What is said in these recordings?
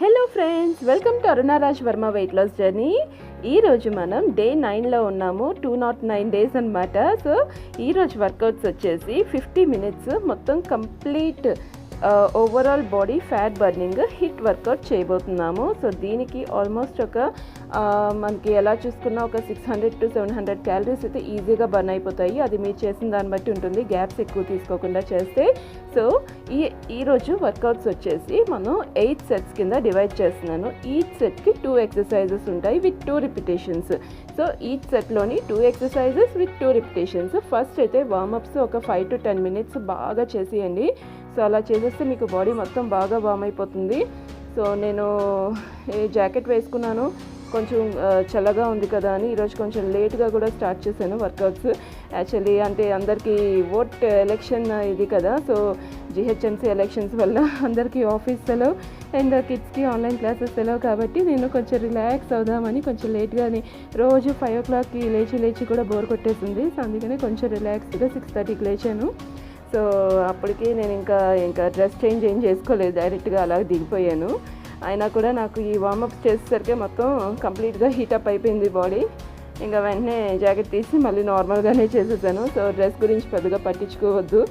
Hello friends, welcome to Arunaraj Varma weight loss journey. ఈరోజు మనం day 9లో ఉన్నాము. 209 డేస్ అనమాట. సో ఈరోజు వర్కౌట్స్ వచ్చేసి 50 మినిట్స్ మొత్తం complete overall body fat burning HIIT workout చేయబోతున్నాము. సో దీనికి ఆల్మోస్ట్ మనకి ఎలా చూసుకున్నా ఒక 600 to 700 క్యాలరీస్ అయితే ఈజీగా బర్న్ అయిపోతాయి. అది మీరు చేసిన దాన్ని బట్టి ఉంటుంది, గ్యాప్స్ ఎక్కువ తీసుకోకుండా చేస్తే. సో ఈరోజు వర్కౌట్స్ వచ్చేసి మనం 8 సెట్స్ కింద డివైడ్ చేస్తున్నాను. ఈచ్ సెట్కి 2 ఎక్సర్సైజెస్ ఉంటాయి విత్ 2 రిపిటేషన్స్. సో ఈచ్ సెట్లోని 2 ఎక్సర్సైజెస్ విత్ 2 రిపిటేషన్స్. ఫస్ట్ అయితే వార్మప్స్ ఒక 5 to 10 మినిట్స్ బాగా చేసేయండి. సో అలా చేసేస్తే మీకు బాడీ మొత్తం బాగా వార్మ్ అయిపోతుంది. సో నేను జాకెట్ వేసుకున్నాను, కొంచెం చల్లగా ఉంది కదా అని ఈరోజు కొంచెం లేట్గా కూడా స్టార్ట్ చేశాను వర్కౌట్స్. యాక్చువల్లీ అంటే అందరికీ ఓట్ ఎలక్షన్ ఇది కదా, సో జిహెచ్ఎంసీ ఎలక్షన్స్ వల్ల అందరికీ ఆఫీస్ సెలవు అండ్ కిడ్స్కి ఆన్లైన్ క్లాసెస్ సెలవు కాబట్టి నేను కొంచెం రిలాక్స్ అవుదామని కొంచెం లేట్గానే, రోజు 5 o'clockకి లేచి కూడా బోర్ కొట్టేసింది. సో అందుకని కొంచెం రిలాక్స్గా 6:30కి లేచాను. సో అప్పటికి నేను ఇంకా డ్రెస్ చేంజ్ ఏం చేసుకోలేదు, డైరెక్ట్గా అలా దిగిపోయాను. అయినా కూడా నాకు ఈ వార్మప్స్ చేసేసరికి మొత్తం కంప్లీట్గా హీటప్ అయిపోయింది బాడీ. ఇంకా వెంటనే జాకెట్ తీసి మళ్ళీ నార్మల్గానే చేసేసాను. సో డ్రెస్ గురించి పెద్దగా పట్టించుకోవద్దు,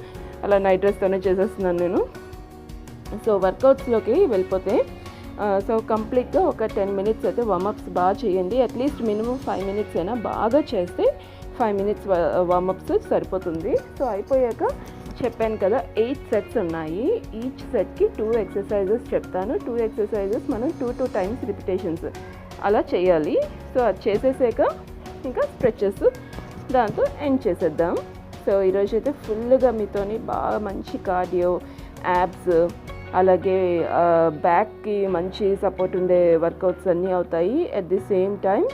అలా నైట్ డ్రెస్తోనే చేసేస్తున్నాను నేను. సో వర్కౌట్స్లోకి వెళ్ళిపోతే సో కంప్లీట్గా ఒక 10 మినిట్స్ అయితే వార్మప్స్ బాగా చేయండి. అట్లీస్ట్ మినిమం 5 మినిట్స్ అయినా బాగా చేస్తే 5 మినిట్స్ వార్మప్స్ సరిపోతుంది. సో అయిపోయాక చెప్పాను కదా 8 సెట్స్ ఉన్నాయి. ఈచ్ సెట్కి 2 ఎక్సర్సైజెస్ చెప్తాను. 2 ఎక్సర్సైజెస్ మనం 2 టైమ్స్ రిపిటేషన్స్ అలా చేయాలి. సో అది చేసేసాక ఇంకా స్ట్రెచెస్ దాంతో ఎండ్ చేసేద్దాం. సో ఈరోజు అయితే ఫుల్గా మీతోని బాగా మంచి కార్డియో, యాబ్స్, అలాగే బ్యాక్కి మంచి సపోర్ట్ ఉండే వర్కౌట్స్ అన్నీ అవుతాయి. At the same time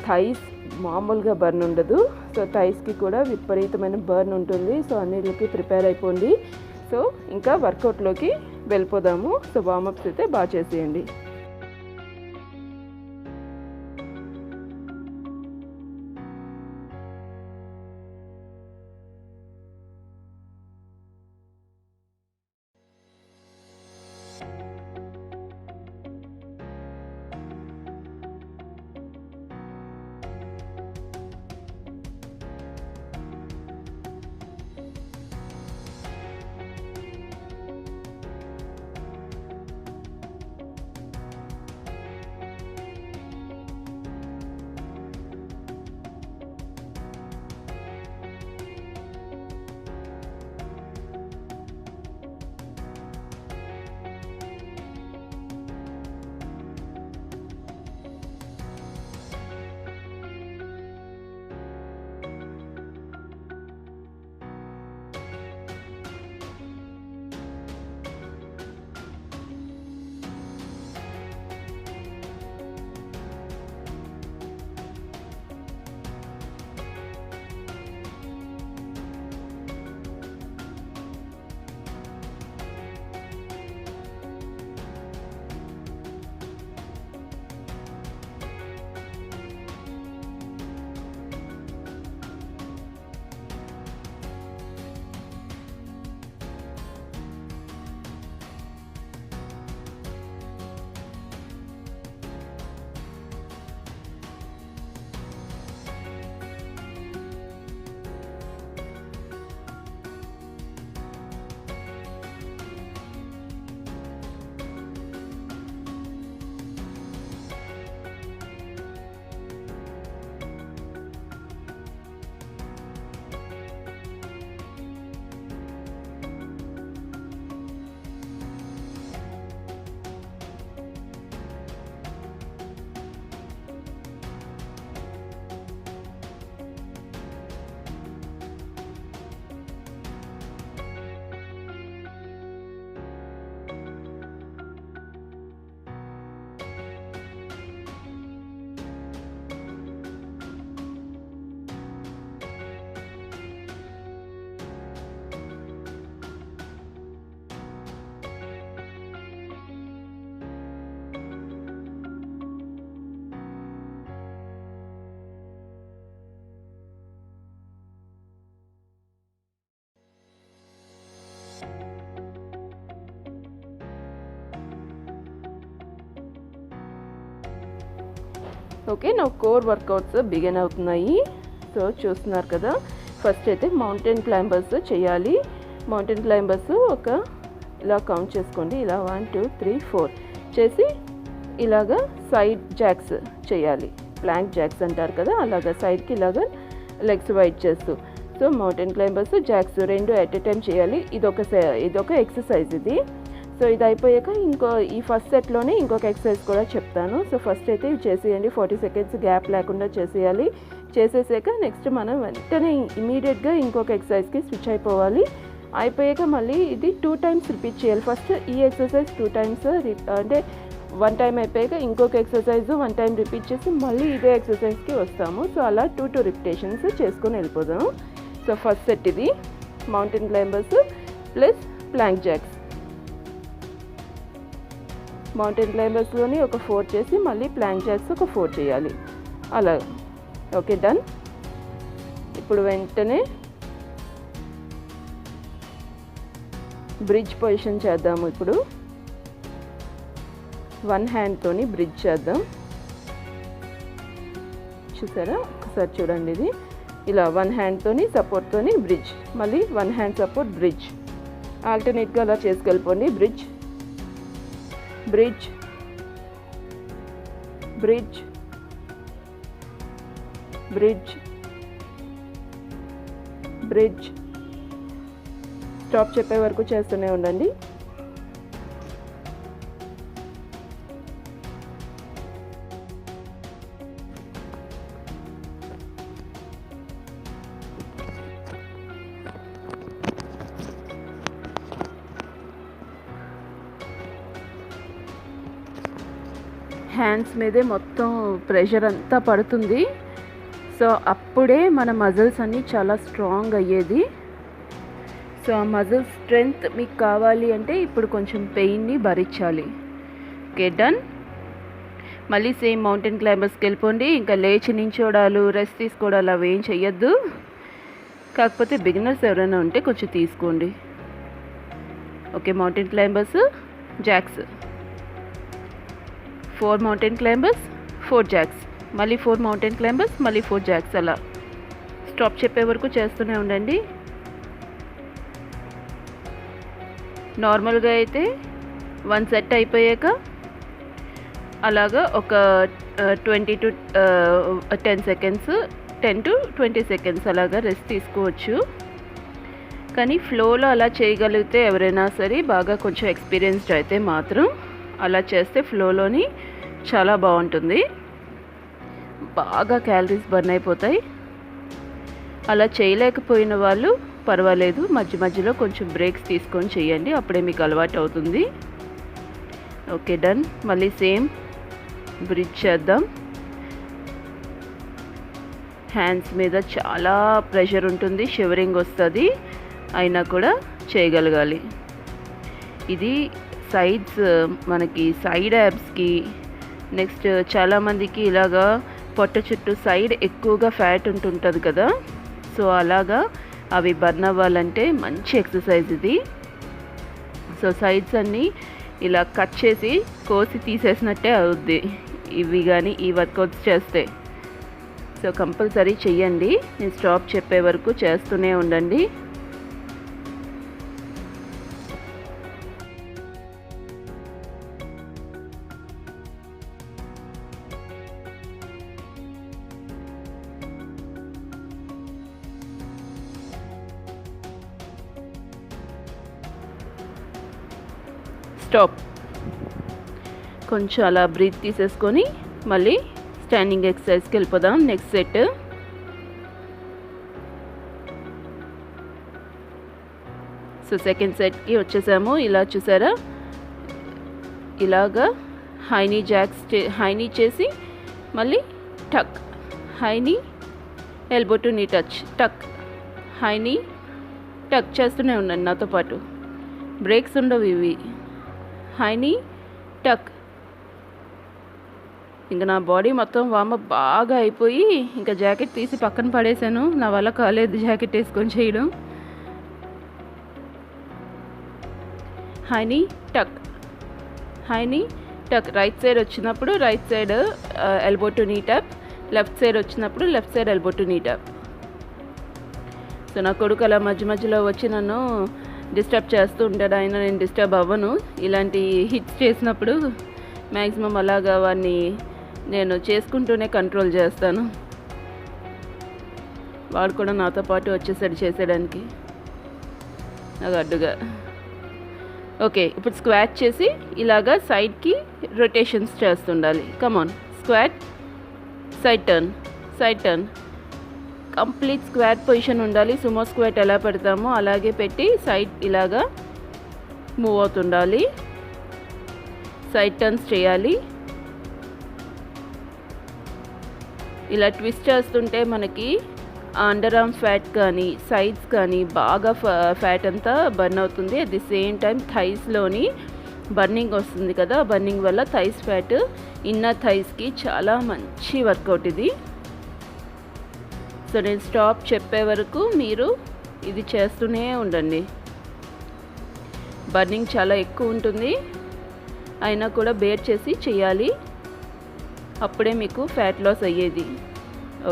thighs మామూలుగా బర్న్ ఉండదు. సో థైస్కి కూడా విపరీతమైన బర్న్ ఉంటుంది. సో అన్నిటికి ప్రిపేర్ అయిపోండి. సో ఇంకా వర్కౌట్లోకి వెళ్ళిపోదాము. సో వార్మప్స్ అయితే బాగా చేసేయండి. ఓకే, నా కోర్ వర్కౌట్స్ బిగిన్ అవుతున్నాయి. సో చూస్తున్నారు కదా, ఫస్ట్ అయితే మౌంటైన్ క్లైంబర్స్ చేయాలి. మౌంటైన్ క్లైంబర్స్ ఇలా కౌంట్ చేసుకోండి. ఇలా 1 2 3 4 చేసి ఇలాగా సైడ్ జాక్స్ చేయాలి. ప్లాంక్ జాక్స్ అంటారు కదా, అలాగా సైడ్కి ఇలాగా లెగ్స్ వైడ్ చేస్తూ. So mountain climbers jacks 2 at a time చేయాలి. ఇదొక ఎక్సర్సైజ్ ఇది. సో ఇది అయిపోయాక ఈ ఫస్ట్ సెట్లోనే ఇంకొక ఎక్సర్సైజ్ కూడా చెప్తాను. సో ఫస్ట్ అయితే ఇవి చేసేయండి. 40 సెకండ్స్ గ్యాప్ లేకుండా చేసేయాలి. చేసేసాక నెక్స్ట్ మనం వెంటనే ఇమీడియట్గా ఇంకొక ఎక్సర్సైజ్కి స్విచ్ అయిపోవాలి. అయిపోయాక మళ్ళీ ఇది 2 టైమ్స్ రిపీట్ చేయాలి. ఫస్ట్ ఈ ఎక్సర్సైజ్ 2 టైమ్స్, అంటే 1 టైం అయిపోయాక ఇంకొక ఎక్సర్సైజ్ 1 టైం రిపీట్ చేసి మళ్ళీ ఇదే ఎక్సర్సైజ్కి వస్తాము. సో అలా 2 రిపిటేషన్స్ చేసుకొని వెళ్ళిపోదాం. సో ఫస్ట్ సెట్ ఇది mountain climbers plus plank jacks. Mountain క్లైంబర్స్లోని ఒక 4 చేసి మళ్ళీ ప్లాంక్ జాక్స్ ఒక 4 చేయాలి. అలా ఓకే, డన్. ఇప్పుడు వెంటనే బ్రిడ్జ్ పొజిషన్ చేద్దాము. ఇప్పుడు 1 హ్యాండ్తోని బ్రిడ్జ్ చేద్దాం. చూసారా, ఒకసారి చూడండి. ఇది ఇలా 1 హ్యాండ్తోని సపోర్ట్తోని బ్రిడ్జ్, మళ్ళీ 1 హ్యాండ్ సపోర్ట్ బ్రిడ్జ్, ఆల్టర్నేట్గా అలా చేసుకెళ్ళిపోండి. Bridge bridge bridge bridge bridge. Stop చెప్పే వరకు చేస్తూనే ఉండండి. హ్యాండ్స్ మీదే మొత్తం ప్రెషర్ అంతా పడుతుంది. సో అప్పుడే మన మజిల్స్ అన్నీ చాలా స్ట్రాంగ్ అయ్యేది. సో ఆ మజిల్ స్ట్రెంగ్త్ మీకు కావాలి అంటే ఇప్పుడు కొంచెం పెయిన్ని భరించాలి. Okay, done. మళ్ళీ సేమ్ మౌంటైన్ క్లైంబర్స్కి వెళ్ళిపోండి. ఇంకా లేచి నించోడాలు, రెస్ట్ తీసుకోవడాలు అవి ఏం చెయ్యొద్దు. కాకపోతే బిగినర్స్ ఎవరైనా ఉంటే కొంచెం తీసుకోండి. Okay, mountain climbers jacks, 4 mountain climbers 4 jacks, మళ్ళీ 4 మౌంటైన్ క్లైంబర్స్ మళ్ళీ 4 జాక్స్. అలా స్టాప్ చెప్పే వరకు చేస్తూనే ఉండండి. నార్మల్గా అయితే 1 సెట్ అయిపోయాక అలాగా ఒక 20 to 10 సెకండ్స్, 10 to 20 సెకండ్స్ అలాగా రెస్ట్ తీసుకోవచ్చు. కానీ ఫ్లోలో అలా చేయగలిగితే ఎవరైనా సరే బాగా కొంచెం ఎక్స్పీరియన్స్డ్ అయితే మాత్రం అలా చేస్తే ఫ్లోలోని చాలా బాగుంటుంది. బాగా క్యాలరీస్ బర్న్ అయిపోతాయి. అలా చేయలేకపోయిన వాళ్ళు పర్వాలేదు, మధ్య మధ్యలో కొంచెం బ్రేక్స్ తీసుకొని చేయండి. అప్పుడే మీకు అలవాటు అవుతుంది. Okay, done. మళ్ళీ సేమ్ బ్రిడ్జ్ చేద్దాం. హ్యాండ్స్ మీద చాలా ప్రెషర్ ఉంటుంది, షివరింగ్ వస్తుంది, అయినా కూడా చేయగలగాలి. ఇది సైడ్స్, మనకి సైడ్ యాబ్స్కి, నెక్స్ట్ చాలామందికి ఇలాగా పొట్ట చుట్టూ సైడ్ ఎక్కువగా ఫ్యాట్ ఉంటుంటుంది కదా. సో అలాగా అవి బర్న్ అవ్వాలంటే మంచి ఎక్సర్సైజ్ ఇది. సో సైడ్స్ అన్నీ ఇలా కట్ చేసి కోసి తీసేసినట్టే అవుద్ది ఇవి కానీ ఈ వర్కౌట్స్ చేస్తే. సో కంపల్సరీ చెయ్యండి. నేను స్టాప్ చెప్పే వరకు చేస్తూనే ఉండండి. స్టాప్. కొంచెం అలా బ్రీత్ తీసేసుకొని మళ్ళీ స్టాండింగ్ ఎక్సర్సైజ్కి వెళ్ళిపోదాం. Next set. సో సెకండ్ సెట్కి వచ్చేసాము. ఇలా చూసారా, ఇలాగా హైనీ జాక్స్ హైనీ చేసి మళ్ళీ టక్, high knee elbow to knee touch, టక్, హైనీ టక్ చేస్తూనే ఉండండి నాతో పాటు. బ్రేక్స్ ఉండవు ఇవి. హైనీ టక్. ఇంకా నా బాడీ మొత్తం వార్మప్ బాగా అయిపోయి ఇంకా జాకెట్ తీసి పక్కన పడేసాను. నా వల్ల కాలేదు జాకెట్ వేసుకొని చేయడం. హైనీ టక్, హైనీ టక్ రైట్ సైడ్ వచ్చినప్పుడు right side elbow to knee tap, left side వచ్చినప్పుడు left side elbow to knee tap. So నా కొడుకు అలా మధ్య మధ్యలో వచ్చి నన్ను డిస్టర్బ్ చేస్తూ ఉంటాడు. ఆయన నేను డిస్టర్బ్ అవ్వను. ఇలాంటి హిట్స్ చేసినప్పుడు మ్యాక్సిమం అలాగా వాడిని నేను చేసుకుంటూనే కంట్రోల్ చేస్తాను. వాడు కూడా నాతో పాటు వచ్చేసాడు చేసేయడానికి నాకు అడ్డుగా. ఓకే, ఇప్పుడు స్క్వాట్ చేసి ఇలాగా సైడ్కి రొటేషన్స్ చేస్తుండాలి. Come on, squat, side turn, side turn. Complete squat position ఉండాలి. సుమో స్క్వాట్ ఎలా పెడతామో అలాగే పెట్టి సైడ్ ఇలాగా మూవ్ అవుతుండాలి. సైడ్ టర్న్స్ చేయాలి. ఇలా ట్విస్ట్ చేస్తుంటే మనకి అండర్ ఆర్మ్ ఫ్యాట్ కానీ సైడ్స్ కానీ బాగా ఫ్యాట్ అంతా బర్న్ అవుతుంది. అట్ ది సేమ్ టైం థైస్లోని బర్నింగ్ వస్తుంది కదా, బర్నింగ్ వల్ల థైస్ ఫ్యాట్ ఇన్నర్ థైస్కి చాలా మంచి వర్కౌట్ ఇది. సో నేను స్టాప్ చెప్పే వరకు మీరు ఇది చేస్తూనే ఉండండి. బర్నింగ్ చాలా ఎక్కువ ఉంటుంది, అయినా కూడా బేర్ చేసి చేయాలి. అప్పుడే మీకు ఫ్యాట్ లాస్ అయ్యేది.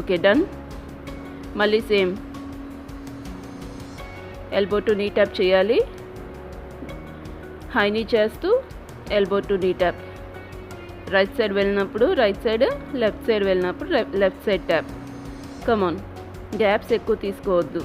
Okay, done. మళ్ళీ same elbow to knee tap చేయాలి. హై నీ చేస్తూ elbow to knee tap. Right side వెళ్ళినప్పుడు రైట్ సైడ్, లెఫ్ట్ సైడ్ వెళ్ళినప్పుడు లెఫ్ట్ సైడ్ ట్యాప్. కమాన్, గ్యాప్స్ ఎక్కువ తీసుకోవద్దు.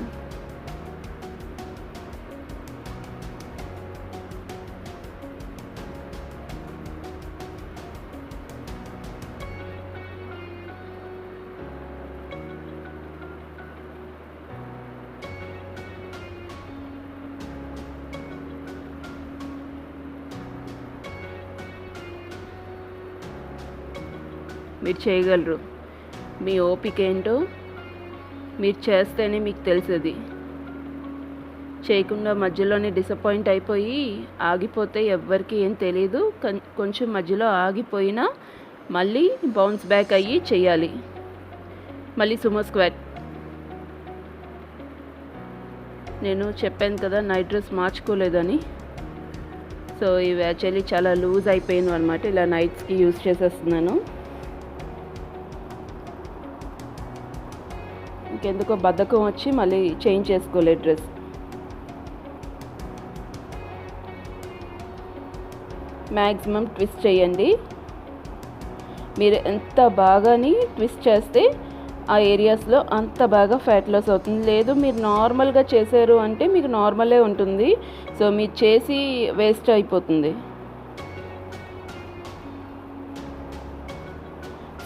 మీరు చేయగలరు. మీ ఓపిక ఏంటో మీరు చేస్తేనే మీకు తెలిసేది. చేయకుండా మధ్యలోనే డిసప్పాయింట్ అయిపోయి ఆగిపోతే ఎవ్వరికి ఏం తెలియదు. కొంచెం మధ్యలో ఆగిపోయినా మళ్ళీ బౌన్స్ బ్యాక్ అయ్యి చేయాలి. మళ్ళీ సుమో స్క్వాట్. నేను చెప్పాను కదా నైట్ డ్రెస్ మార్చుకోలేదని. సో ఇవి యాక్చువల్లీ చాలా లూజ్ అయిపోయింది అనమాట. ఇలా నైట్స్కి యూజ్ చేసేస్తున్నాను. ఇంకెందుకో బద్ధకం వచ్చి మళ్ళీ చేంజ్ చేసుకోలేదు డ్రెస్. మ్యాక్సిమం ట్విస్ట్ చేయండి. మీరు ఎంత బాగాని ట్విస్ట్ చేస్తే ఆ ఏరియాస్లో అంత బాగా ఫ్యాట్ లాస్ అవుతుంది. లేదు మీరు నార్మల్గా చేశారు అంటే మీకు నార్మలే ఉంటుంది. సో మీరు చేసి వేస్ట్ అయిపోతుంది.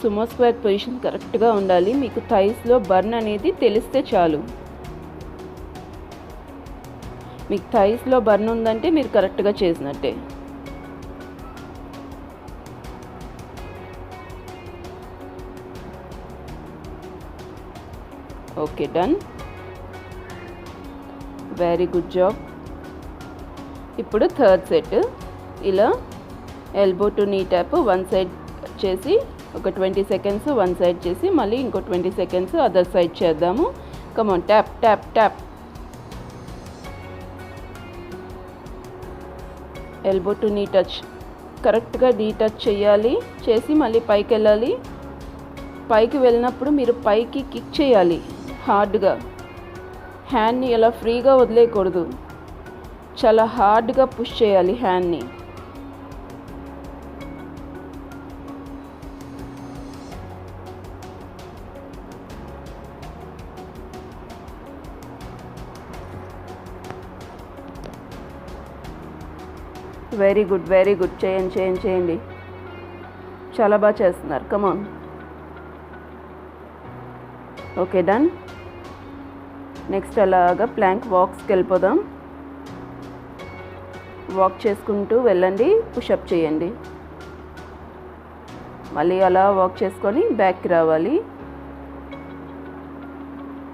సుమో స్క్వాట్ పొజిషన్ కరెక్ట్గా ఉండాలి. మీకు థైస్లో బర్న్ అనేది తెలిస్తే చాలు. మీకు థైస్లో బర్న్ ఉందంటే మీరు కరెక్ట్గా చేసినట్టే. Okay, done. Very good job. ఇప్పుడు థర్డ్ సెట్. ఇలా elbow to knee tap one side చేసి ఒక 20 సెకండ్స్ వన్ సైడ్ చేసి మళ్ళీ ఇంకో 20 సెకండ్స్ అదర్ సైడ్ చేద్దాము. Come on, tap tap tap. Elbow to knee touch. కరెక్ట్గా నీ టచ్ చేయాలి. చేసి మళ్ళీ పైకి వెళ్ళాలి. పైకి వెళ్ళినప్పుడు మీరు పైకి కిక్ చేయాలి హార్డ్గా. హ్యాండ్ని ఎలా ఫ్రీగా వదిలేయకూడదు. చాలా హార్డ్గా పుష్ చేయాలి హ్యాండ్ని. Very good, very good. చేయండి చేయండి చేయండి. చాలా బాగా చేస్తున్నారు. కమాన్. Okay, done. నెక్స్ట్ అలాగా ప్లాంక్ వాక్స్కి వెళ్ళిపోదాం. వాక్ చేసుకుంటూ వెళ్ళండి. పుషప్ చేయండి. మళ్ళీ అలా వాక్ చేసుకొని బ్యాక్కి రావాలి.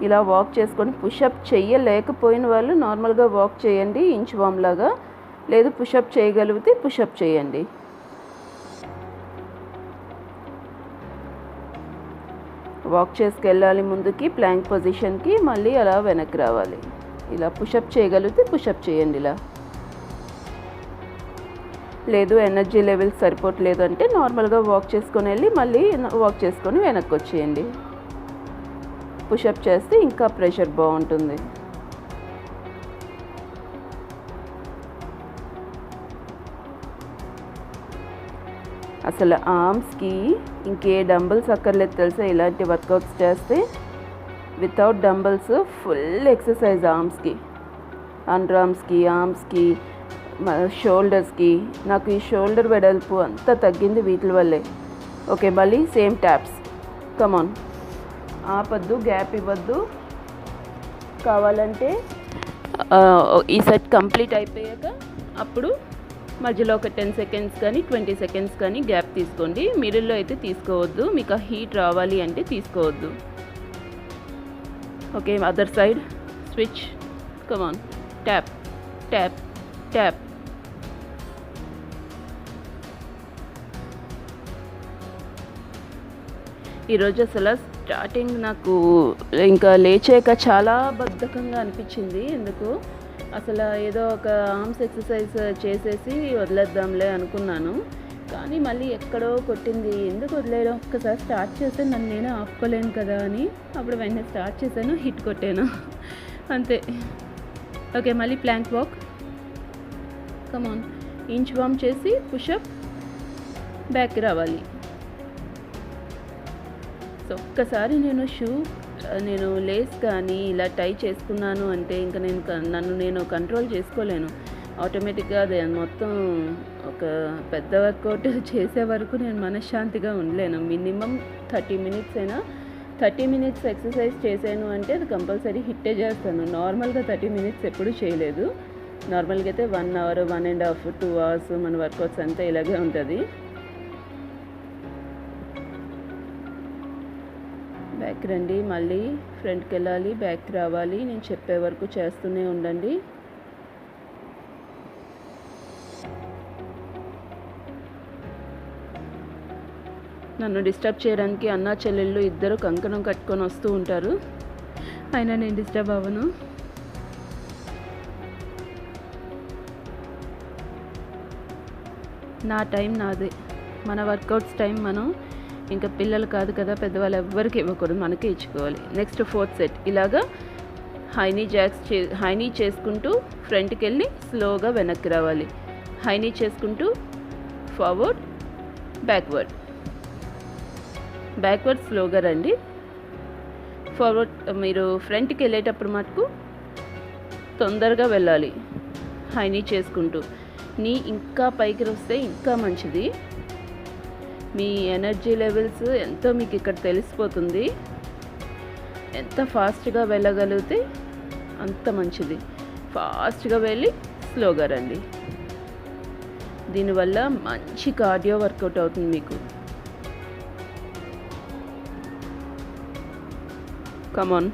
ఇలా వాక్ చేసుకొని పుషప్ చేయలేకపోయిన వాళ్ళు నార్మల్గా వాక్ చేయండి ఇంచ్ వామ్ లాగా. లేదు పుషప్ చేయగలిగితే పుషప్ చేయండి. వాక్ చేసుకెళ్ళాలి ముందుకి ప్లాంక్ పొజిషన్కి. మళ్ళీ అలా వెనక్కి రావాలి. ఇలా పుషప్ చేయగలిగితే పుషప్ చేయండి. ఇలా లేదు ఎనర్జీ లెవెల్స్ సరిపోవట్లేదు అంటే నార్మల్గా వాక్ చేసుకొని వెళ్ళి మళ్ళీ వాక్ చేసుకొని వెనక్కి వచ్చేయండి. పుషప్ చేస్తే ఇంకా ప్రెషర్ బాగుంటుంది. అసలు ఆర్మ్స్కి ఇంకే డంబుల్స్ అక్కర్లేదు తెలుసా. ఇలాంటి వర్కౌట్స్ చేస్తే వితౌట్ డంబుల్స్ ఫుల్ ఎక్సర్సైజ్ ఆర్మ్స్కి, అండర్ ఆర్మ్స్కి, ఆర్మ్స్కి, షోల్డర్స్కి. నాకు ఈ షోల్డర్ వెడల్పు అంతా తగ్గింది వీటి వల్లే. ఓకే, మళ్ళీ సేమ్ ట్యాప్స్. కమాన్, ఆపద్దు, గ్యాప్ ఇవ్వద్దు. కావాలంటే ఈ సెట్ కంప్లీట్ అయిపోయాక అప్పుడు మధ్యలో ఒక 10 సెకండ్స్ కానీ 20 సెకండ్స్ కానీ గ్యాప్ తీసుకోండి. మిడిల్లో అయితే తీసుకోవద్దు, మీకు ఆ హీట్ రావాలి అంటే తీసుకోవద్దు. Okay, other side switch. Come on, tap tap tap. ఈరోజు అసలు స్టార్టింగ్ నాకు ఇంకా లేచాక చాలా బద్ధకంగా అనిపించింది. ఎందుకు అసలు ఏదో ఒక ఆర్మ్స్ ఎక్సర్సైజ్ చేసేసి వదిలేద్దాంలే అనుకున్నాను, కానీ మళ్ళీ ఎక్కడో కొట్టింది. ఎందుకు వదిలేయడం, ఒక్కసారి స్టార్ట్ చేస్తే నన్ను నేనే ఆపుకోలేను కదా అని అప్పుడు వెంటనే స్టార్ట్ చేశాను, హిట్ కొట్టాను అంతే. ఓకే, మళ్ళీ ప్లాంక్ వాక్. కమాన్, ఇంచ్ వామ్ చేసి పుషప్, బ్యాక్ రావాలి. సో ఒక్కసారి నేను లేస్ కానీ ఇలా టై చేసుకున్నాను అంటే ఇంకా నన్ను నేను కంట్రోల్ చేసుకోలేను. ఆటోమేటిక్గా అది మొత్తం ఒక పెద్ద వర్కౌట్ చేసే వరకు నేను మనశ్శాంతిగా ఉండలేను. మినిమం 30 మినిట్స్ అయినా 30 మినిట్స్ ఎక్సర్సైజ్ చేశాను అంటే అది కంపల్సరీ హిట్టే చేస్తాను. నార్మల్గా 30 మినిట్స్ ఎప్పుడూ చేయలేదు. నార్మల్గా అయితే 1 అవర్, 1.5, 2 అవర్స్ మన వర్కౌట్స్ అంతా ఇలాగే ఉంటుంది. బ్యాక్ రండి, మళ్ళీ ఫ్రంట్కి వెళ్ళాలి, బ్యాక్ రావాలి. నేను చెప్పే వరకు చేస్తూనే ఉండండి. నన్ను డిస్టర్బ్ చేయడానికి అన్నా చెల్లెళ్ళు ఇద్దరు కంకణం కట్టుకొని వస్తూ ఉంటారు, అయినా నేను డిస్టర్బ్ అవ్వను. నా టైం నాదే, మన వర్కౌట్స్ టైం మనం ఇంకా పిల్లలు కాదు కదా, పెద్దవాళ్ళు ఎవ్వరికి ఇవ్వకూడదు, మనకే ఇచ్చుకోవాలి. నెక్స్ట్ 4th సెట్ ఇలాగా హైనీ చేసుకుంటూ ఫ్రంట్కి వెళ్ళి స్లోగా వెనక్కి రావాలి. హైనీ చేసుకుంటూ ఫార్వర్డ్, బ్యాక్వర్డ్ స్లోగా రండి. ఫార్వర్డ్ మీరు ఫ్రంట్కి వెళ్ళేటప్పుడు మటుకు తొందరగా వెళ్ళాలి హైనీ చేసుకుంటూ. నీ ఇంకా పైకి వస్తే ఇంకా మంచిది. మీ ఎనర్జీ లెవెల్స్ ఎంతో మీకు ఇక్కడ తెలిసిపోతుంది. ఎంత ఫాస్ట్గా వెళ్ళగలిగితే అంత మంచిది. ఫాస్ట్గా వెళ్ళి స్లోగా రండి. దీనివల్ల మంచి కార్డియో వర్కౌట్ అవుతుంది మీకు. కమాన్,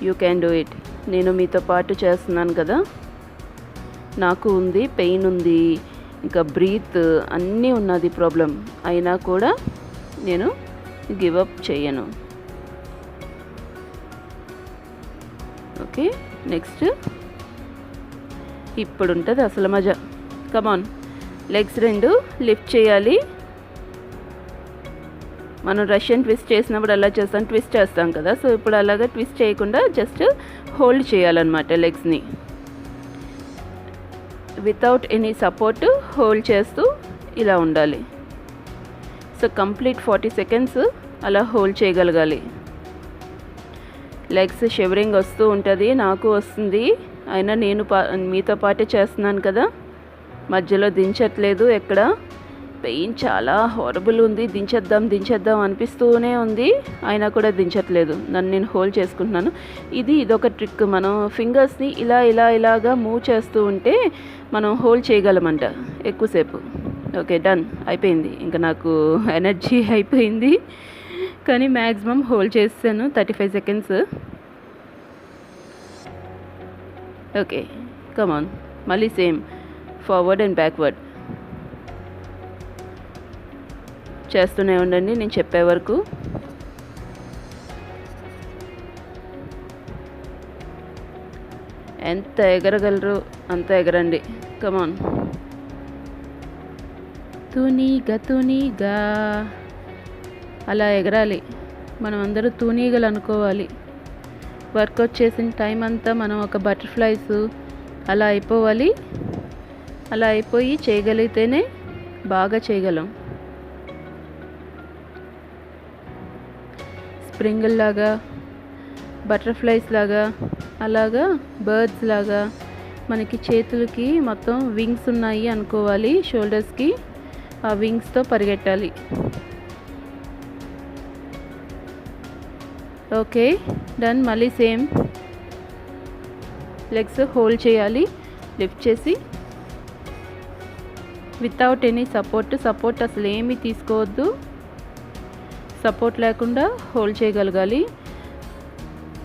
యూ క్యాన్ డూ ఇట్. నేను మీతో పాటు చేస్తున్నాను కదా, నాకు ఉంది, పెయిన్ ఉంది, ఇంకా బ్రీత్ అన్నీ ఉన్నది ప్రాబ్లం, అయినా కూడా నేను గివ్ అప్ చేయను. ఓకే, నెక్స్ట్ ఇప్పుడు ఉంటుంది అసలు మజా. కమాన్, లెగ్స్ 2 లిఫ్ట్ చేయాలి. మనం రష్యన్ ట్విస్ట్ చేసినప్పుడు అలా చేస్తాం, ట్విస్ట్ చేస్తాం కదా. సో ఇప్పుడు అలాగా ట్విస్ట్ చేయకుండా జస్ట్ హోల్డ్ చేయాలన్నమాట లెగ్స్ని. వితౌట్ ఎనీ సపోర్ట్ హోల్డ్ చేస్తూ ఇలా ఉండాలి. సో కంప్లీట్ 40 సెకండ్స్ అలా హోల్డ్ చేయగలగాలి. లెగ్స్ షివరింగ్ వస్తూ ఉంటుంది, నాకు వస్తుంది, అయినా నేను మీతో పాటే చేస్తున్నాను కదా, మధ్యలో దించట్లేదు. ఎక్కడ పెయిన్ చాలా హారబుల్ ఉంది, దించేద్దాం అనిపిస్తూనే ఉంది, అయినా కూడా దించట్లేదు. నన్ను నేను హోల్డ్ చేసుకుంటున్నాను. ఇదొక ట్రిక్. మనం ఫింగర్స్ని ఇలాగా మూవ్ చేస్తూ ఉంటే మనం హోల్డ్ చేయగలమంట ఎక్కువసేపు. ఓకే, డన్, అయిపోయింది. ఇంకా నాకు ఎనర్జీ అయిపోయింది, కానీ మ్యాక్సిమం హోల్డ్ చేస్తాను 35 సెకండ్స్. ఓకే, కమాన్, మళ్ళీ సేమ్ ఫార్వర్డ్ అండ్ బ్యాక్వర్డ్ చేస్తూనే ఉండండి నేను చెప్పే వరకు. ఎంత ఎగరగలరు అంత ఎగరండి. కమాన్. తూనీగా అలా ఎగరాలి. మనం అందరూ తూనీగలు అనుకోవాలి. వర్కౌట్ చేసిన టైం అంతా మనం ఒక బటర్ఫ్లైస్ అలా అయిపోవాలి. అలా అయిపోయి చేయగలిగితేనే బాగా చేయగలం. స్ప్రింగుల్ లాగా, బటర్ఫ్లైస్ లాగా, అలాగా బర్డ్స్ లాగా మనకి చేతులకి మొత్తం వింగ్స్ ఉన్నాయి అనుకోవాలి. షోల్డర్స్కి ఆ వింగ్స్తో పరిగెట్టాలి. Okay done. మళ్ళీ సేమ్ లెగ్స్ హోల్డ్ చేయాలి. లిఫ్ట్ చేసి వితౌట్ ఎనీ సపోర్ట్ అసలు ఏమీ తీసుకోవద్దు. సపోర్ట్ లేకుండా హోల్డ్ చేయగలగాలి.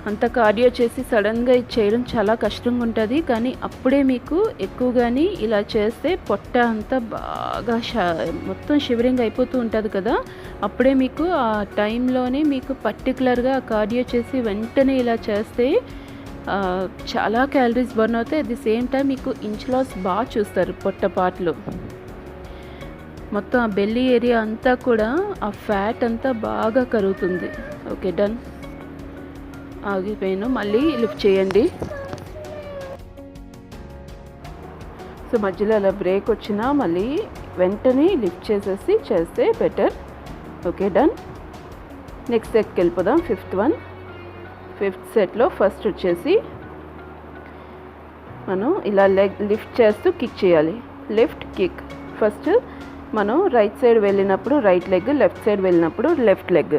అంత కార్డియో చేసి సడన్గా ఇది చేయడం చాలా కష్టంగా ఉంటుంది. కానీ అప్పుడే మీకు ఎక్కువగాని ఇలా చేస్తే పొట్ట అంతా బాగా మొత్తం షివరింగ్ అయిపోతూ ఉంటుంది కదా. అప్పుడే మీకు ఆ టైంలోనే మీకు పర్టికులర్గా కార్డియో చేసి వెంటనే ఇలా చేస్తే చాలా క్యాలరీస్ బర్న్ అవుతాయి. అట్ ది సేమ్ టైం మీకు ఇంచ్ లాస్ బాగా చూస్తారు. పొట్టపాట్లు మొత్తం ఆ బెల్లీ ఏరియా అంతా కూడా ఆ ఫ్యాట్ అంతా బాగా కరుగుతుంది. Okay done. ఆగిపోయాను. మళ్ళీ లిఫ్ట్ చేయండి. సో మధ్యలో అలా బ్రేక్ వచ్చినా మళ్ళీ వెంటనే లిఫ్ట్ చేసేసి చేస్తే బెటర్. Okay done. నెక్స్ట్ సెట్కి వెళ్ళిపోదాం. ఫిఫ్త్ సెట్లో ఫస్ట్ వచ్చేసి మనం ఇలా లెగ్ లిఫ్ట్ చేస్తూ కిక్ చేయాలి. Lift kick. ఫస్ట్ మనం రైట్ సైడ్ వెళ్ళినప్పుడు రైట్ లెగ్, లెఫ్ట్ సైడ్ వెళ్ళినప్పుడు లెఫ్ట్ లెగ్.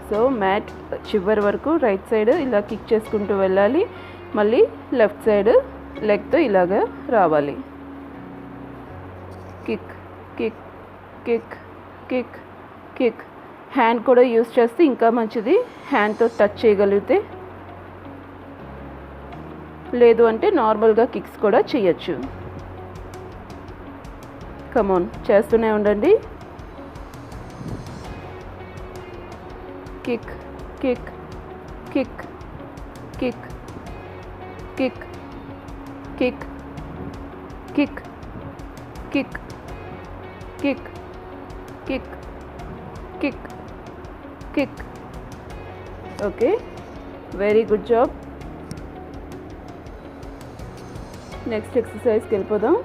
సో మ్యాట్ చివరి వరకు రైట్ సైడ్ ఇలా కిక్ చేసుకుంటూ వెళ్ళాలి. మళ్ళీ లెఫ్ట్ సైడ్ లెగ్తో ఇలాగా రావాలి. Kick kick kick kick kick. Hand కూడా యూస్ చేస్తే ఇంకా మంచిది. హ్యాండ్తో టచ్ చేయగలిగితే, లేదు అంటే నార్మల్గా కిక్స్ కూడా చేయొచ్చు. కమాన్ చేస్తూనే ఉండండి. Kick kick kick kick kick kick kick kick kick kick kick kick. Okay very good job. Next ఎక్సర్సైజ్కి వెళ్ళిపోదాం.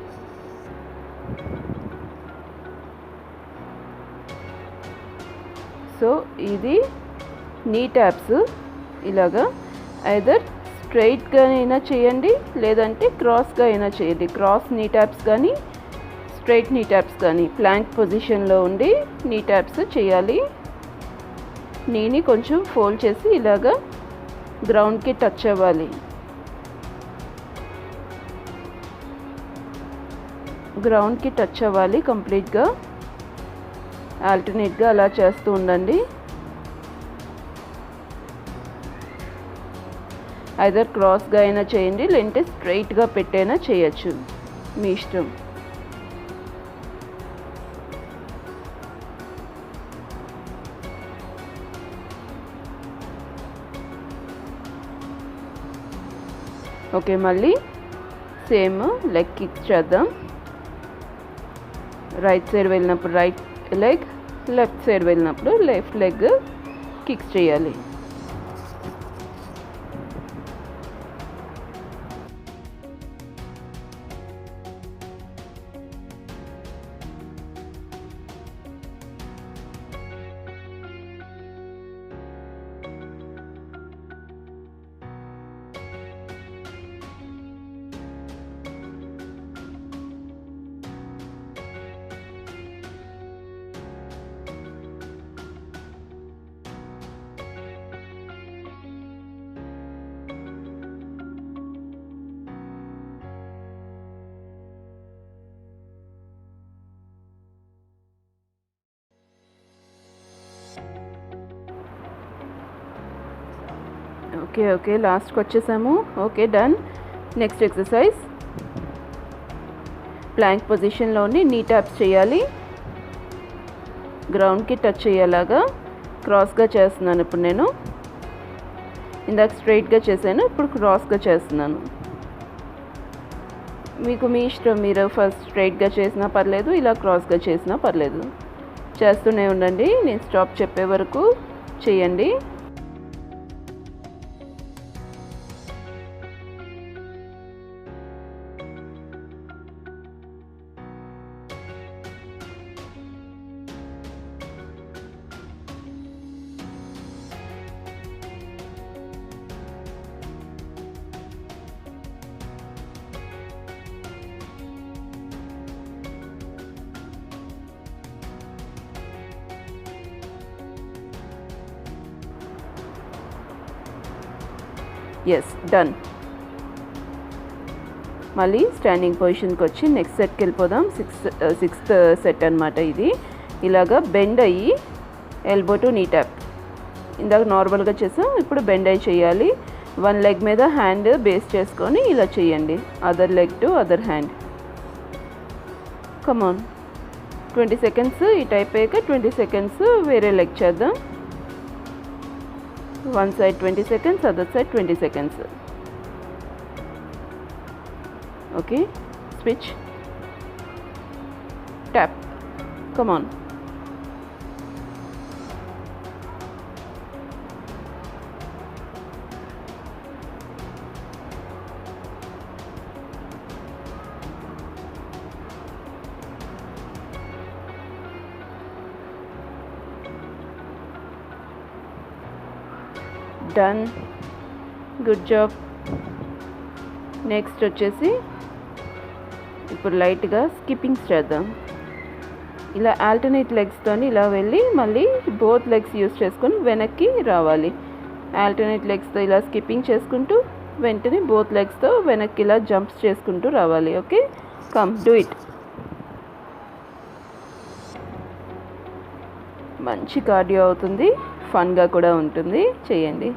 సో ఇది నీ ట్యాప్స్ ఇలాగా ఐదర్ స్ట్రైట్గా అయినా చేయండి, లేదంటే క్రాస్గా అయినా చేయండి. క్రాస్ నీ ట్యాప్స్ కానీ స్ట్రైట్ నీ ట్యాప్స్ కానీ ప్లాంక్ పొజిషన్లో ఉండి నీ ట్యాప్స్ చేయాలి. నీని కొంచెం ఫోల్డ్ చేసి ఇలాగా గ్రౌండ్కి టచ్ అవ్వాలి. గ్రౌండ్కి టచ్ అవ్వాలి కంప్లీట్గా. ఆల్టర్నేట్గా అలా చేస్తూ ఉండండి. ఐదర్ క్రాస్గా అయినా చేయండి, లేదంటే స్ట్రైట్గా పెట్టైనా చేయొచ్చు, మీ ఇష్టం. ఓకే మళ్ళీ సేమ్ లెగ్ కిక్ చేద్దాం. రైట్ సైడ్ వెళ్ళినప్పుడు రైట్ లెగ్, లెఫ్ట్ సైడ్ వెళ్ళినప్పుడు లెఫ్ట్ లెగ్ కిక్స్ చేయాలి. ఓకే లాస్ట్కి వచ్చేసాము. Okay done. Next exercise plank పొజిషన్లో ఉండి నీ ట్యాప్స్ చేయాలి. గ్రౌండ్కి టచ్ అయ్యేలాగా క్రాస్గా చేస్తున్నాను. ఇప్పుడు నేను ఇందాక స్ట్రైట్గా చేశాను, ఇప్పుడు క్రాస్గా చేస్తున్నాను. మీకు మీ ఇష్టం, మీరు ఫస్ట్ స్ట్రైట్గా చేసినా పర్లేదు, ఇలా క్రాస్గా చేసినా పర్లేదు. చేస్తూనే ఉండండి, నేను స్టాప్ చెప్పే వరకు చేయండి. Yes, done. మళ్ళీ స్టాండింగ్ పొజిషన్కి వచ్చి నెక్స్ట్ సెట్కి వెళ్ళిపోదాం. సిక్స్త్ సెట్ అనమాట ఇది. ఇలాగా బెండ్ అయ్యి ఎల్బో టు నీ ట్యాప్. ఇందాక నార్మల్గా చేసాం, ఇప్పుడు బెండ్ అయ్యి చేయాలి. వన్ లెగ్ మీద హ్యాండ్ బేస్ చేసుకొని ఇలా చేయండి. Other leg to other hand. Come on. 20 seconds ఇటు అయిపోయాక 20 సెకండ్స్ వేరే లెగ్ చేద్దాం. One side 20 seconds, other side 20 seconds. Okay, switch, tap, come on. Done, good job. Next వచ్చేసి ఇప్పుడు లైట్గా స్కిప్పింగ్స్ చేద్దాం. ఇలా ఆల్టర్నేట్ లెగ్స్తోని ఇలా వెళ్ళి మళ్ళీ బోత్ లెగ్స్ యూస్ చేసుకొని వెనక్కి రావాలి. ఆల్టర్నేట్ లెగ్స్తో ఇలా స్కిప్పింగ్ చేసుకుంటూ వెంటనే బోత్ లెగ్స్తో వెనక్కి ఇలా జంప్స్ చేసుకుంటూ రావాలి. Okay, come do it. మంచి కార్డియో అవుతుంది, ఫన్గా కూడా ఉంటుంది, చేయండి.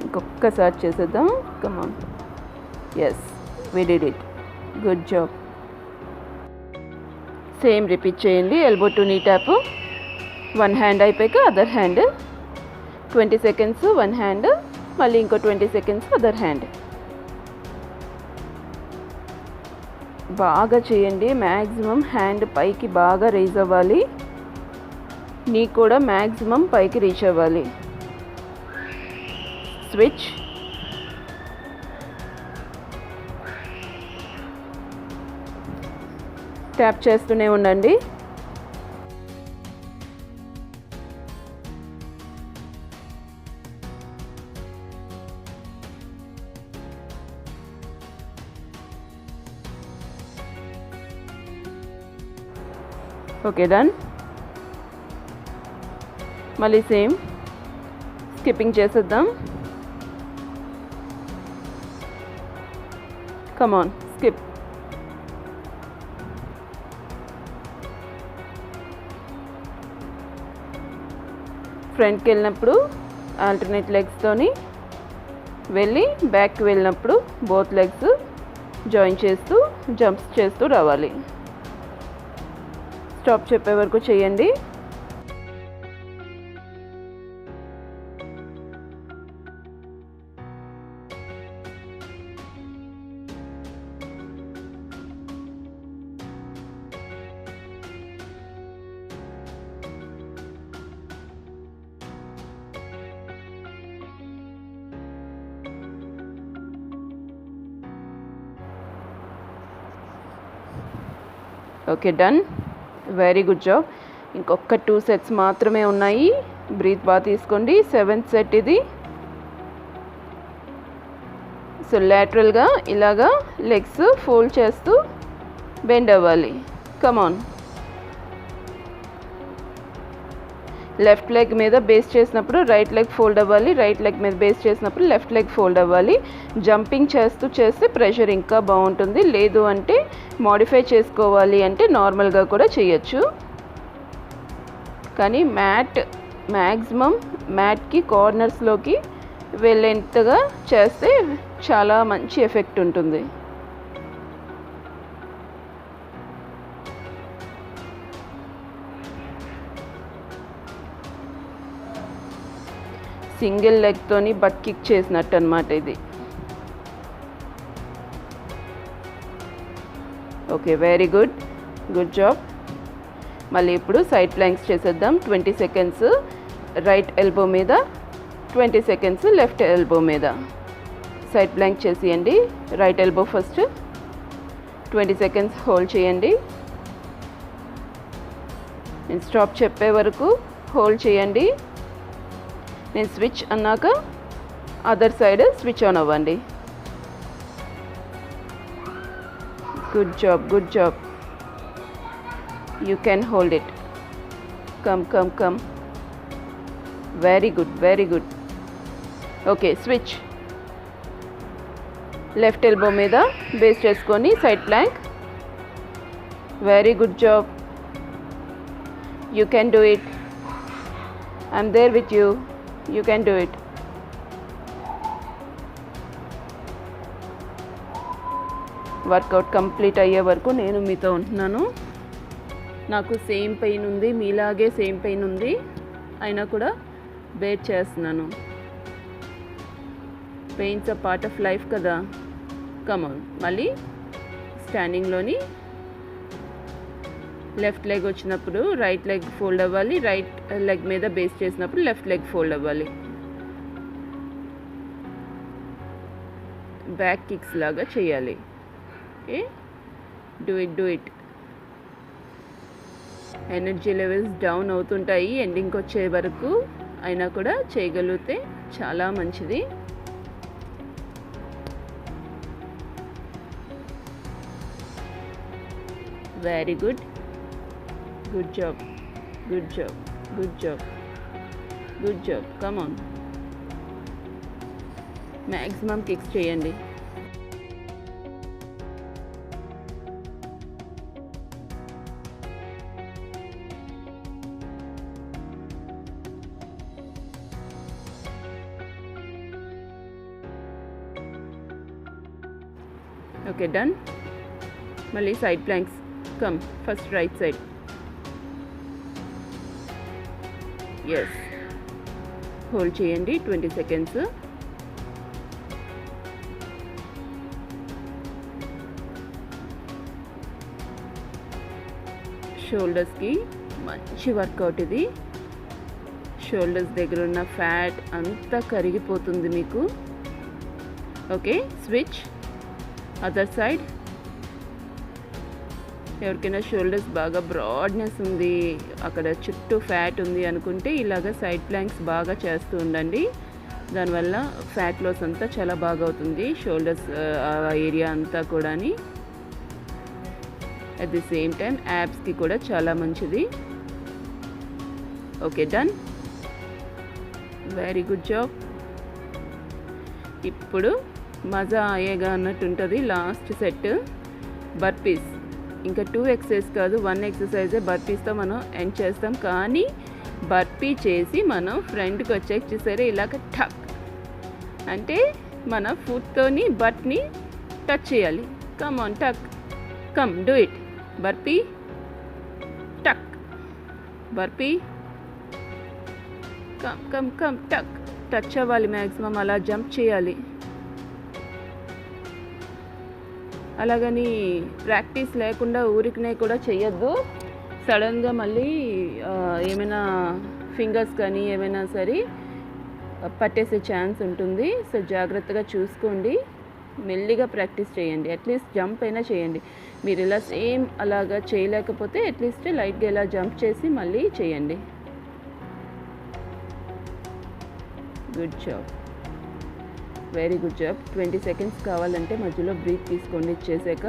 ఇంకొక్కసారి చేసేద్దాం. Come on. Yes, we did it. Good job. Same repeat చేయండి. Elbow to knee tap. One hand అయిపోయాక other hand. 20 seconds one hand, మళ్ళీ ఇంకో 20 సెకండ్స్ అదర్ హ్యాండ్. బాగా చేయండి. మ్యాక్సిమం హ్యాండ్ పైకి బాగా రైజ్ అవ్వాలి. నీ కూడా మ్యాక్సిమం పైకి రీచ్ అవ్వాలి. స్విచ్. ట్యాప్ చేస్తూనే ఉండండి. Okay, done. మళ్ళీ సేమ్ స్కిప్పింగ్ చేసేద్దాం. కమాన్, స్కిప్. ఫ్రంట్కి వెళ్ళినప్పుడు ఆల్టర్నేట్ లెగ్స్తోని వెళ్ళి బ్యాక్కి వెళ్ళినప్పుడు బోత్ లెగ్స్ జాయిన్ చేస్తూ జంప్స్ చేస్తూ రావాలి. స్టాప్ చెప్పే వరకు చేయండి. Okay, done. Very good job. ఇంకొక 2 సెట్స్ మాత్రమే ఉన్నాయి. బ్రీత్ బాగా తీసుకోండి. 7th సెట్ ఇది. సో లాటరల్గా ఇలాగా లెగ్స్ ఫోల్డ్ చేస్తూ బెండ్ అవ్వాలి. కమాన్. లెఫ్ట్ లెగ్ మీద బేస్ చేసినప్పుడు రైట్ లెగ్ ఫోల్డ్ అవ్వాలి. రైట్ లెగ్ మీద బేస్ చేసినప్పుడు లెఫ్ట్ లెగ్ ఫోల్డ్ అవ్వాలి. జంపింగ్ చేస్తూ చేస్తే ప్రెషర్ ఇంకా బాగుంటుంది. లేదు అంటే మోడిఫై చేసుకోవాలి అంటే నార్మల్గా కూడా చేయొచ్చు. కానీ మ్యాక్సిమం మ్యాట్కి కార్నర్స్లోకి వెళ్ళేంతగా చేస్తే చాలా మంచి ఎఫెక్ట్ ఉంటుంది. సింగిల్ లెగ్తోని బట్ కిక్ చేసినట్టు అనమాట ఇది. Okay, very good, good job. మళ్ళీ ఇప్పుడు సైడ్ ప్లాంక్స్ చేసేద్దాం. 20 సెకండ్స్ రైట్ ఎల్బో మీద, 20 సెకండ్స్ లెఫ్ట్ ఎల్బో మీద సైడ్ ప్లాంక్ చేసేయండి. Right elbow first 20 seconds hold చేయండి. నేను స్టాప్ చెప్పే వరకు హోల్డ్ చేయండి. నేను స్విచ్ అన్నాక అదర్ సైడ్ స్విచ్ ఆన్ అవ్వండి. Good job, good job. You can hold it. Come. Very good, very good. Okay, switch. Left elbow మీద బేస్ చేసుకొని side Planck. Very good job. You can do it. I'm there with you. You can do it. Workout complete అయ్యే వరకు నేను మీతో ఉంటున్నాను. నాకు same pain ఉంది, మీలాగే సేమ్ పెయిన్ ఉంది, అయినా కూడా బేర్ చేస్తున్నాను. Pains a part of life కదా. కమాన్. మళ్ళీ స్టాండింగ్లోని లెఫ్ట్ లెగ్ వచ్చినప్పుడు రైట్ లెగ్ ఫోల్డ్ అవ్వాలి, రైట్ లెగ్ మీద బేస్ చేసినప్పుడు లెఫ్ట్ లెగ్ ఫోల్డ్ అవ్వాలి. బ్యాక్ కిక్స్ లాగా చేయాలి. Okay, do it. Energy levels down అవుతుంటాయి ఎండింగ్కి వచ్చే వరకు, అయినా కూడా చేయగలిగితే చాలా మంచిది. Very good, good job, good job, good job, good job. Come on. Maximum kicks చేయండి. Okay, done. మళ్ళీ side planks. Come, first right side. Yes, hold చేయండి 20 సెకండ్స్. షోల్డర్స్కి మంచి వర్కౌట్ ఇది. షోల్డర్స్ దగ్గర ఉన్న ఫ్యాట్ అంతా కరిగిపోతుంది మీకు. Okay, switch. Other side. ఎవరికైనా షోల్డర్స్ బాగా బ్రాడ్నెస్ ఉంది, అక్కడ చుట్టూ ఫ్యాట్ ఉంది అనుకుంటే ఇలాగ సైడ్ ప్లాంక్స్ బాగా చేస్తూ ఉండండి. దానివల్ల ఫ్యాట్ లాస్ అంతా చాలా బాగా అవుతుంది, షోల్డర్స్ ఏరియా అంతా కూడా. అట్ ది సేమ్ టైం యాబ్స్కి కూడా చాలా మంచిది. Okay, done. Very good job. ఇప్పుడు మజా అయ్యేగా అన్నట్టు ఉంటుంది లాస్ట్ సెట్. బర్పీస్. ఇంకా 2 ఎక్సర్సైజ్ కాదు, 1 ఎక్సర్సైజే బర్పీస్తో మనం ఎండ్ చేస్తాం. కానీ బర్పీ చేసి మనం ఫ్రంట్కి వచ్చాక చూసారే ఇలాగ టక్ అంటే మన ఫుట్తోని బట్ని టచ్ చేయాలి. కమ్ ఆన్, టక్. Come, do it. బర్పీ, టక్. బర్పీ, కమ్, టక్. టచ్ అవ్వాలి మ్యాక్సిమం, అలా జంప్ చేయాలి. అలాగని ప్రాక్టీస్ లేకుండా ఊరికనే కూడా చేయొద్దు. సడన్గా మళ్ళీ ఏమైనా ఫింగర్స్ కానీ ఏమైనా సరే పట్టేసే ఛాన్స్ ఉంటుంది. సో జాగ్రత్తగా చూసుకోండి, మెల్లిగా ప్రాక్టీస్ చేయండి. అట్లీస్ట్ జంప్ అయినా చేయండి. మీరు ఇలా సేమ్ అలాగా చేయలేకపోతే అట్లీస్ట్ లైట్గా ఇలా జంప్ చేసి మళ్ళీ చేయండి. Good job, very good job. 20 seconds కావాలంటే మధ్యలో బ్రీత్ తీసుకోండి. ఇచ్చేసాక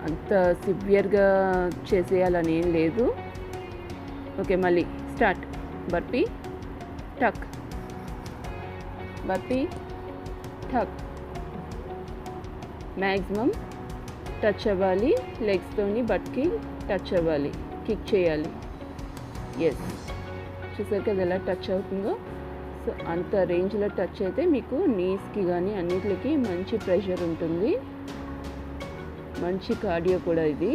అంత సివియర్గా చేసేయాలని ఏం లేదు. ఓకే, మళ్ళీ స్టార్ట్. బర్పీ, టక్. బర్పీ, టక్. మ్యాక్సిమం టచ్ అవ్వాలి, లెగ్స్తోని బట్కి టచ్ అవ్వాలి, కిక్ చేయాలి. ఎస్, చూసారు కదా ఎలా టచ్ అవుతుందో. సో అంత రేంజ్లో టచ్ అయితే మీకు నీస్కి కానీ అన్నిటికి మంచి ప్రెషర్ ఉంటుంది, మంచి కార్డియో కూడా ఇది.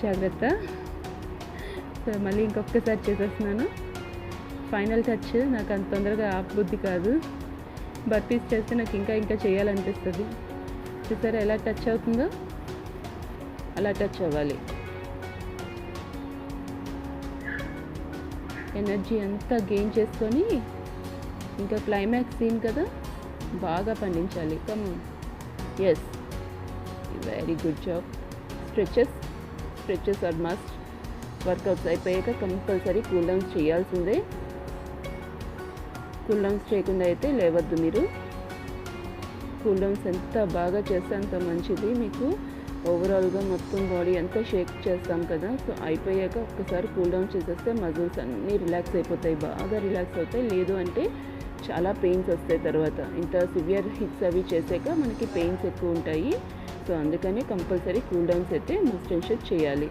జాగ్రత్త. సో మళ్ళీ ఇంకొకసారి చేసేస్తున్నాను. ఫైనల్ టచ్ నాకు అంత తొందరగా ఆపబుద్ధి కాదు. బర్పీస్ చేస్తే నాకు ఇంకా చేయాలనిపిస్తుంది. చూసారా ఎలా టచ్ అవుతుందో, అలా టచ్ అవ్వాలి. ఎనర్జీ అంతా గెయిన్ చేసుకొని ఇంకా క్లైమాక్స్ సీన్ కదా, బాగా పండించాలి. Come yes, very good job. Stretches are must. Workouts అయిపోయాక కంపల్సరీ కూల్ డౌన్స్ చేయాల్సిందే. కూల్ డౌన్స్ చేయకుండా అయితే లేవద్దు మీరు. కూల్ డౌన్స్ ఎంత బాగా చేస్తే అంత మంచిది మీకు. ఓవరాల్గా మొత్తం బాడీ అంతా షేక్ చేస్తాం కదా, సో అయిపోయాక ఒక్కసారి కూల్ డౌన్ చేసేస్తే మజిల్స్ అన్నీ రిలాక్స్ అయిపోతాయి, బాగా రిలాక్స్ అవుతాయి. లేదు అంటే చాలా పెయిన్స్ వస్తాయి తర్వాత. ఇంత సివియర్ హిట్స్ అవి చేసాక మనకి పెయిన్స్ ఎక్కువ ఉంటాయి. సో అందుకని కంపల్సరీ కూల్ డౌన్స్ అయితే మస్ట్ అండ్ షుడ్ చేయాలి.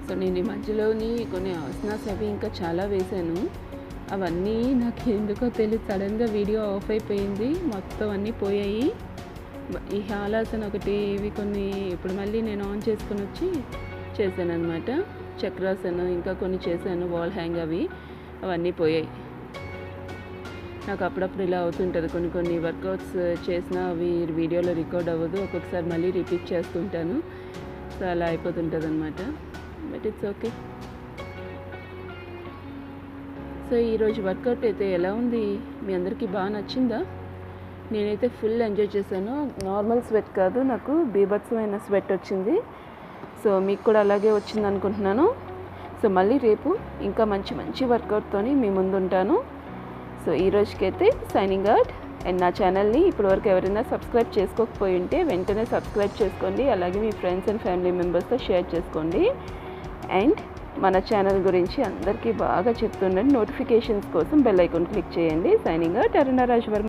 సో నేను ఈ మధ్యలోని కొన్ని ఆసనాస్ అవి ఇంకా చాలా వేశాను. అవన్నీ నాకు ఎందుకో తెలియదు, సడన్గా వీడియో ఆఫ్ అయిపోయింది, మొత్తం అన్నీ పోయాయి. ఈ హాలాసన ఒకటి, ఇవి కొన్ని ఇప్పుడు మళ్ళీ నేను ఆన్ చేసుకొని వచ్చి చేశాను అనమాట. చక్రాసన ఇంకా కొన్ని చేశాను, వాల్ హ్యాంగ్ అవన్నీ పోయాయి. నాకు అప్పుడప్పుడు ఇలా అవుతుంటుంది, కొన్ని వర్కౌట్స్ చేసినా అవి వీడియోలో రికార్డ్ అవ్వదు, ఒక్కొక్కసారి మళ్ళీ రిపీట్ చేస్తుంటాను. సో అలా అయిపోతుంటుంది అనమాట. But it's okay. సో ఈరోజు వర్కౌట్ అయితే ఎలా ఉంది, మీ అందరికీ బాగా నచ్చిందా? నేనైతే ఫుల్ ఎంజాయ్ చేశాను. నార్మల్ స్వెట్ కాదు, నాకు బీభత్సమైన స్వెట్ వచ్చింది. సో మీకు కూడా అలాగే వచ్చింది అనుకుంటున్నాను. సో మళ్ళీ రేపు ఇంకా మంచి వర్కౌట్తో మీ ముందు ఉంటాను. సో ఈ రోజుకైతే సైనింగ్ అవుట్. అండ్ నా ఛానల్ని ఇప్పటివరకు ఎవరైనా సబ్స్క్రైబ్ చేసుకోకపోయి ఉంటే వెంటనే సబ్స్క్రైబ్ చేసుకోండి. అలాగే మీ ఫ్రెండ్స్ అండ్ ఫ్యామిలీ మెంబర్స్తో షేర్ చేసుకోండి. అండ్ మన ఛానల్ గురించి అందరికీ బాగా చెప్తుండండి. నోటిఫికేషన్స్ కోసం బెల్ ఐకాన్ క్లిక్ చేయండి. సైనింగ్ అవుట్, అరుణ రాజ్ వర్మ.